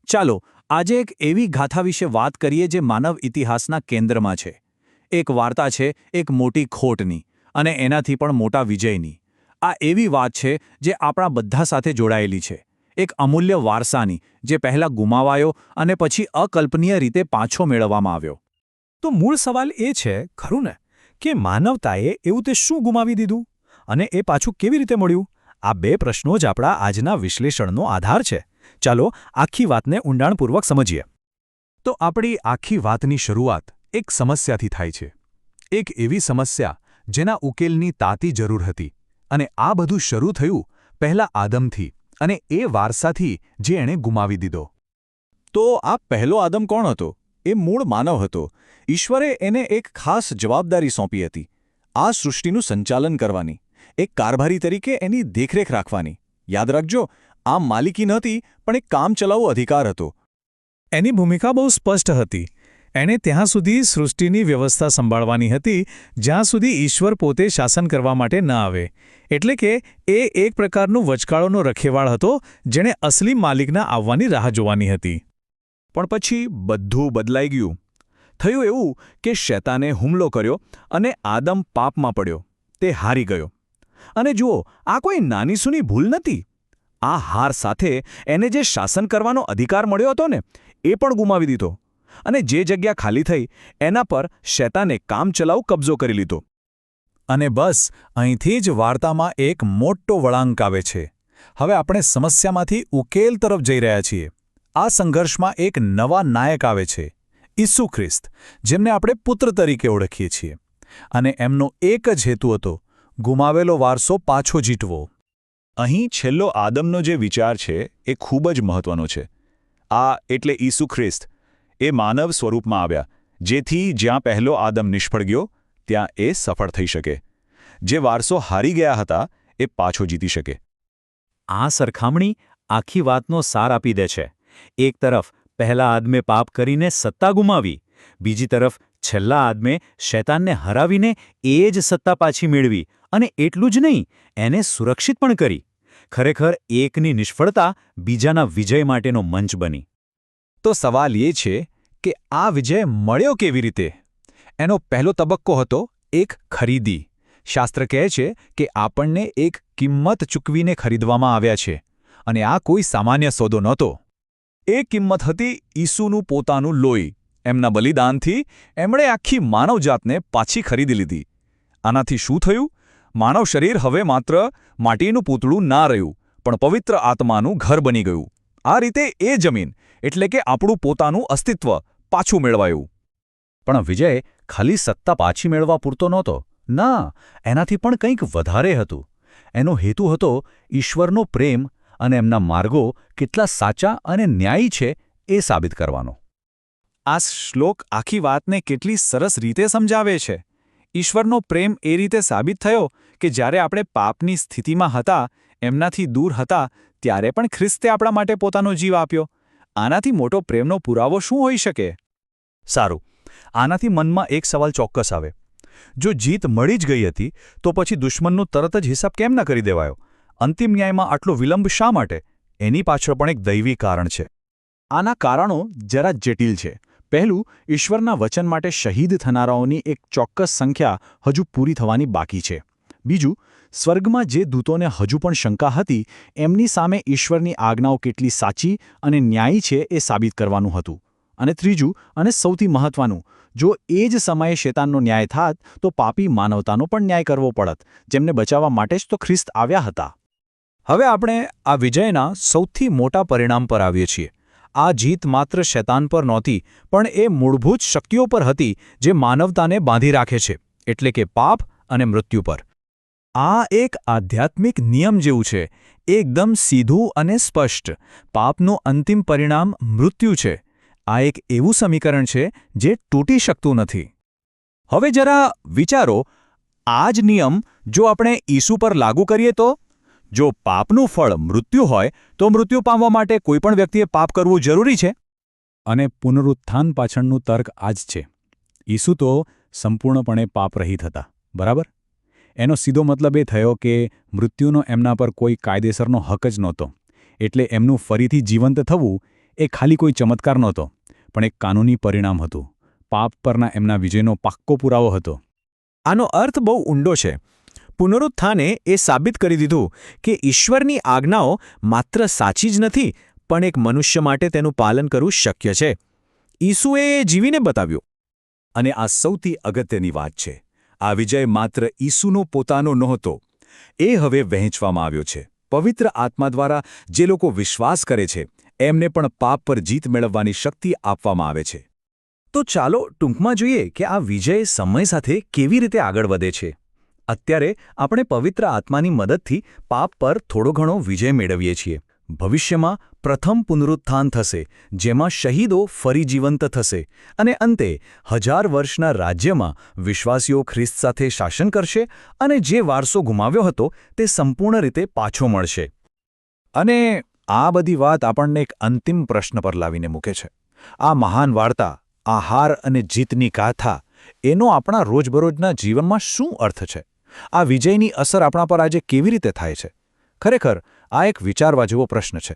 ચાલો આજે એક એવી ગાથા વિશે વાત કરીએ જે માનવ ઇતિહાસના કેન્દ્રમાં છે. એક વાર્તા છે એક મોટી ખોટની અને એનાથી પણ મોટા વિજયની. આ એવી વાત છે જે આપણા બધા સાથે જોડાયેલી છે. એક અમૂલ્ય વારસાની જે પહેલાં ગુમાવાયો અને પછી અકલ્પનીય રીતે પાછો મેળવવામાં આવ્યો. તો મૂળ સવાલ એ છે ખરું ને કે માનવતાએ એવું તે શું ગુમાવી દીધું અને એ પાછું કેવી રીતે મળ્યું? આ બે પ્રશ્નો જ આપણા આજના વિશ્લેષણનો આધાર છે. ચાલો આખી વાતને ઊંડાણપૂર્વક સમજીએ. તો આપણી આખી વાતની શરૂઆત એક સમસ્યાથી થાય છે. એક એવી સમસ્યા જેના ઉકેલની તાતી જરૂર હતી. અને આ બધું શરૂ થયું પહેલા આદમથી અને એ વારસાથી જે એણે ગુમાવી દીધો. તો આ પહેલો આદમ કોણ હતો? એ મૂળ માનવ હતો. ઈશ્વરે એને એક ખાસ જવાબદારી સોંપી હતી. આ સૃષ્ટિનું સંચાલન કરવાની, એક કારભારી તરીકે એની દેખરેખ રાખવાની. યાદ રાખજો, આ માલિકી નહોતી પણ એક કામચલાઉ અધિકાર હતો. એની ભૂમિકા બહુ સ્પષ્ટ હતી. એણે ત્યાં સુધી સૃષ્ટિની વ્યવસ્થા સંભાળવાની હતી જ્યાં સુધી ઈશ્વર પોતે શાસન કરવા માટે ન આવે. એટલે કે એ એક પ્રકારનું વચગાળોનો રખેવાળ હતો જેણે અસલી માલિકના આવવાની રાહ જોવાની હતી. પણ પછી બધું બદલાઈ ગયું. થયું એવું કે શૈતાને હુમલો કર્યો અને આદમ પાપમાં પડ્યો. તે હારી ગયો. અને જુઓ, આ કોઈ નાનીસૂની ભૂલ નથી. આ હાર સાથે એને જે શાસન કરવાનો અધિકાર મળ્યો હતો ને એ પણ ગુમાવી દીધો. અને જે જગ્યા ખાલી થઈ એના પર શૈતાને કામચલાઉ કબજો કરી લીધો. અને બસ અહીંથી જ વાર્તામાં એક મોટો વળાંક આવે છે. હવે આપણે સમસ્યામાંથી ઉકેલ તરફ જઈ રહ્યા છીએ. આ સંઘર્ષમાં એક નવા નાયક આવે છે, ઈસુ ખ્રિસ્ત, જેમને આપણે પુત્ર તરીકે ઓળખીએ છીએ. અને એમનો એક જ હેતુ હતો, ગુમાવેલો વારસો પાછો જીતવો. અહીં છેલ્લો આદમનો જે વિચાર છે એ ખૂબ જ મહત્વનો છે. આ એટલે ઈસુ ખ્રિસ્ત એ માનવ સ્વરૂપમાં આવ્યા, જેથી જ્યાં પહેલો આદમ નિષ્ફળ ગયો ત્યાં એ સફળ થઈ શકે. જે વારસો હારી ગયા હતા એ પાછો જીતી શકે. આ સરખામણી આખી વાતનો સાર આપી દે છે. એક તરફ પહેલા આદમે પાપ કરીને સત્તા ગુમાવી, બીજી તરફ છેલ્લા આદમે શૈતાનને હરાવીને એ જ સત્તા પાછી મેળવી, અને એટલું જ નહીં, એને સુરક્ષિત પણ કરી. ખરેખર એકની નિષ્ફળતા બીજાના વિજય માટેનો મંચ બની. તો સવાલ એ છે કે આ વિજય મળ્યો કેવી રીતે? એનો પહેલો તબક્કો હતો એક ખરીદી. શાસ્ત્ર કહે છે કે આપણને એક કિંમત ચૂકવીને ખરીદવામાં આવ્યા છે. અને આ કોઈ સામાન્ય સોદો નહોતો. એ કિંમત હતી ઈસુનું પોતાનું લોહી. એમના બલિદાનથી એમણે આખી માનવજાતને પાછી ખરીદી લીધી. આનાથી શું થયું? માનવ શરીર હવે માત્ર માટીનું પૂતળું ના રહ્યું, પણ પવિત્ર આત્માનું ઘર બની ગયું. આ રીતે એ જમીન એટલે કે આપણું પોતાનું અસ્તિત્વ પાછું મેળવાયું. પણ વિજય ખાલી સત્તા પાછી મેળવવા પૂરતો નહોતો. ના, એનાથી પણ કંઈક વધારે હતું. એનો હેતુ હતો ઈશ્વરનો પ્રેમ અને એમના માર્ગો કેટલા સાચા અને ન્યાયી છે એ સાબિત કરવાનો. આ શ્લોક આખી વાતને કેટલી સરસ રીતે સમજાવે છે. ઈશ્વરનો પ્રેમ એ રીતે સાબિત થયો કે જ્યારે આપણે પાપની સ્થિતિમાં હતા, એમનાથી દૂર હતા, ત્યારે પણ ખ્રિસ્તે આપણા માટે પોતાનો જીવ આપ્યો. આનાથી મોટો પ્રેમનો પુરાવો શું હોઈ શકે? સારું, આનાથી મનમાં એક સવાલ ચોક્કસ આવે. જો જીત મળી જ ગઈ હતી તો પછી દુશ્મનનું તરત જ હિસાબ કેમ ન કરી દેવાયો? અંતિમ ન્યાયમાં આટલો વિલંબ શા માટે? એની પાછળ પણ એક દૈવી કારણ છે. આના કારણો જરા જટિલ છે. પહેલું, ઈશ્વરના વચન માટે શહીદ થનારાઓની એક ચોક્કસ સંખ્યા હજુ પૂરી થવાની બાકી છે. બીજું, સ્વર્ગમાં જે દૂતોને હજુ પણ શંકા હતી એમની સામે ઈશ્વરની આજ્ઞાઓ કેટલી સાચી અને ન્યાયી છે એ સાબિત કરવાનું હતું. અને ત્રીજું, અને સૌથી મહત્વનું, જો એ જ સમયે શૈતાનનો ન્યાય થાત તો પાપી માનવતાનો પણ ન્યાય કરવો પડત, જેમને બચાવવા માટે જ તો ખ્રિસ્ત આવ્યા હતા. હવે આપણે આ વિજયના સૌથી મોટા પરિણામ પર આવીએ છીએ. આ જીત માત્ર શૈતાન પર નહોતી, પણ એ મૂળભૂત શક્તિઓ પર હતી જે માનવતાને બાંધી રાખે છે, એટલે કે પાપ અને મૃત્યુ પર. આ એક આધ્યાત્મિક નિયમ જેવું છે, એકદમ સીધું અને સ્પષ્ટ. પાપનું અંતિમ પરિણામ મૃત્યુ છે. આ એક એવું સમીકરણ છે જે તૂટી શકતું નથી. હવે જરા વિચારો, આ જ નિયમ જો આપણે ઈસુ પર લાગુ કરીએ તો? જો પાપનું ફળ મૃત્યુ હોય તો મૃત્યુ પામવા માટે કોઈપણ વ્યક્તિએ પાપ કરવું જરૂરી છે? અને પુનરુત્થાન પાછળનું તર્ક આ જ છે. ઈસુ તો સંપૂર્ણપણે પાપરહિત હતા, બરાબર? એનો સીધો મતલબ એ થયો કે મૃત્યુનો એમના પર કોઈ કાયદેસરનો હક જ નહોતો. એટલે એમનું ફરીથી જીવંત થવું એ ખાલી કોઈ ચમત્કાર નહોતો, પણ એક કાનૂની પરિણામ હતું. પાપ પરના એમના વિજયનો પાક્કો પુરાવો હતો. આનો અર્થ બહુ ઊંડો છે. પુનરુત્થાને એ સાબિત કરી દીધું કે ઈશ્વરની આજ્ઞાઓ માત્ર સાચી જ નથી, પણ એક મનુષ્ય માટે તેનું પાલન કરવું શક્ય છે. ઈસુએ એ જીવીને બતાવ્યું. અને આ સૌથી અગત્યની વાત છે. આ વિજય માત્ર ઈસુનો પોતાનો નહોતો. એ હવે વહેંચવામાં આવ્યો છે. પવિત્ર આત્મા દ્વારા જે લોકો વિશ્વાસ કરે છે, એમને પણ પાપ પર જીત મેળવવાની શક્તિ આપવામાં આવે છે. તો ચાલો ટૂંકમાં જોઈએ કે આ વિજય સમય સાથે કેવી રીતે આગળ વધે છે. અત્યારે આપણે પવિત્ર આત્માની મદદથી પાપ પર થોડો ઘણો વિજય મેળવીએ છીએ. ભવિષ્યમાં પ્રથમ પુનરુત્થાન થશે, જેમાં શહીદો ફરી જીવંત થશે, અને અંતે 1000 વર્ષના રાજ્યમાં વિશ્વાસીઓ ખ્રિસ્ત સાથે શાસન કરશે અને જે વારસો ગુમાવ્યો હતો તે સંપૂર્ણ રીતે પાછો મળશે. અને આ બધી વાત આપણને એક અંતિમ પ્રશ્ન પર લાવીને મૂકે છે. આ મહાન વાર્તા, આ હાર અને જીતની ગાથા, એનો આપણા રોજબરોજના જીવનમાં શું અર્થ છે? આ વિજયની અસર આપણા પર આજે કેવી રીતે થાય છે? ખરેખર આ એક વિચારવા જેવો પ્રશ્ન છે.